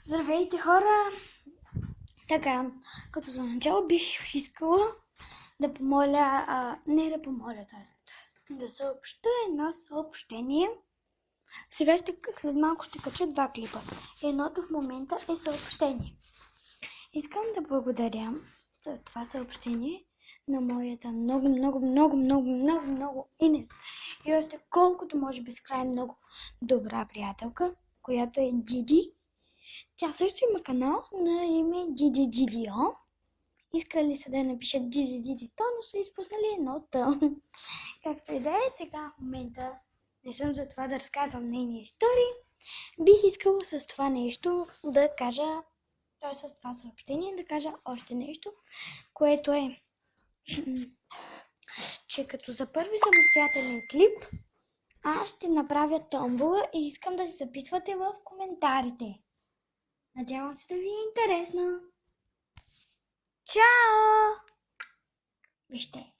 Здравейте, хора! Така, като за начало бих искала да помоля, да съобща едно съобщение. Сега след малко ще кача 2 клипа. Едното в момента е съобщение. Искам да благодаря за това съобщение на моята много и още колкото може безкрайно много добра приятелка, която е Диди. Тя също има канал на име DidiDidio. Искали са да напишат DidiDidio, но са изпуснали едно Т. Както и да е, сега в момента не съм за това да разказвам нейни истории. Бих искала с това нещо да кажа, т.е. с това съобщение да кажа още нещо, което е, че като за първи самостоятелен клип, аз ще направя томбола и искам да се записвате в коментарите. Надявам се да ви е интересно. Чао! Вижте.